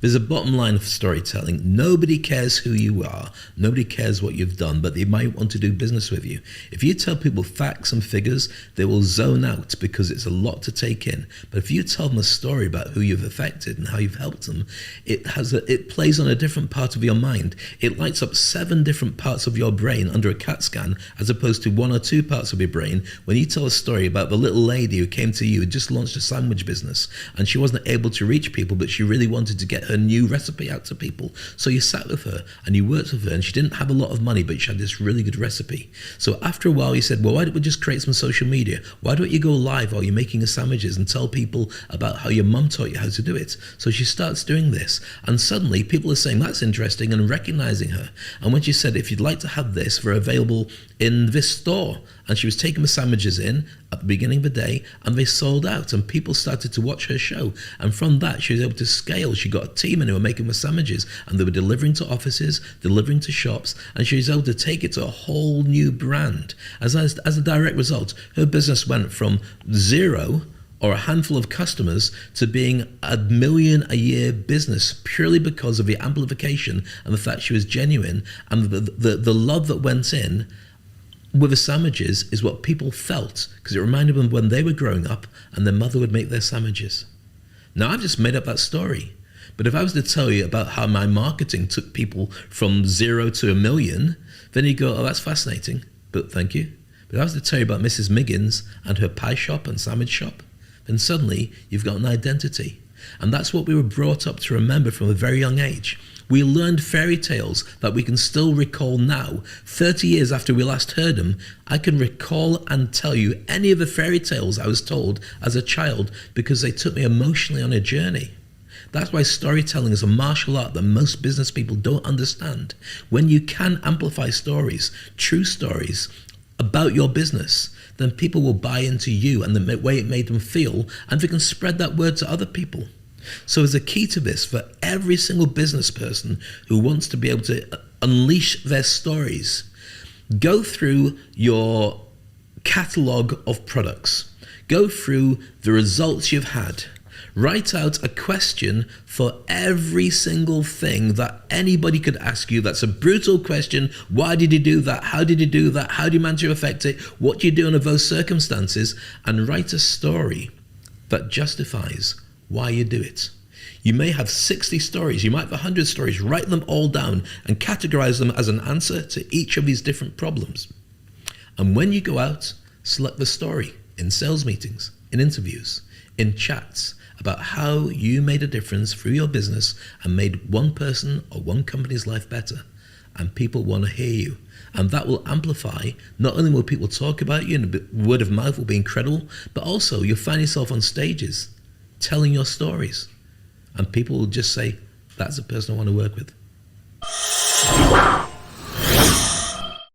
There's a bottom line of storytelling. Nobody cares who you are. Nobody cares what you've done, but they might want to do business with you. If you tell people facts and figures, they will zone out because it's a lot to take in. But if you tell them a story about who you've affected and how you've helped them, it plays on a different part of your mind. It lights up 7 different parts of your brain under a CAT scan, as opposed to 1 or 2 parts of your brain when you tell a story about the little lady who came to you, who just launched a sandwich business, and she wasn't able to reach people, but she really wanted to get her new recipe out to people. So you sat with her and you worked with her, and she didn't have a lot of money, but she had this really good recipe. So after a while you said, well, why don't we just create some social media? Why don't you go live while you're making the sandwiches and tell people about how your mum taught you how to do it? So she starts doing this, and suddenly people are saying that's interesting and recognizing her. And when she said, if you'd like to have this, we're available in this store, and she was taking the sandwiches in at the beginning of the day, and they sold out, and people started to watch her show. And from that, she was able to scale. She got a team in who were making the sandwiches, and they were delivering to offices, delivering to shops, and she was able to take it to a whole new brand. As a direct result, her business went from 0 or a handful of customers to being $1 million a year business, purely because of the amplification and the fact she was genuine, and the love that went in with the sandwiches is what people felt, because it reminded them when they were growing up and their mother would make their sandwiches. Now, I've just made up that story, but if I was to tell you about how my marketing took people from 0 to $1 million, then you'd go, oh, that's fascinating, but thank you. But if I was to tell you about Mrs. Miggins and her pie shop and sandwich shop, then suddenly you've got an identity. And that's what we were brought up to remember from a very young age. We learned fairy tales that we can still recall now. 30 years after we last heard them, I can recall and tell you any of the fairy tales I was told as a child, because they took me emotionally on a journey. That's why storytelling is a martial art that most business people don't understand. When you can amplify stories, true stories, about your business, then people will buy into you and the way it made them feel, and they can spread that word to other people. So as a key to this, for every single business person who wants to be able to unleash their stories, go through your catalog of products, go through the results you've had, write out a question for every single thing that anybody could ask you. That's a brutal question. Why did you do that? How did you do that? How do you manage to affect it? What do you do under those circumstances? And write a story that justifies why you do it. You may have 60 stories, you might have 100 stories. Write them all down and categorize them as an answer to each of these different problems. And when you go out, select the story in sales meetings, in interviews, in chats, about how you made a difference through your business and made one person or one company's life better. And people want to hear you. And that will amplify. Not only will people talk about you, and word of mouth will be incredible, but also you'll find yourself on stages telling your stories. And people will just say, that's the person I want to work with.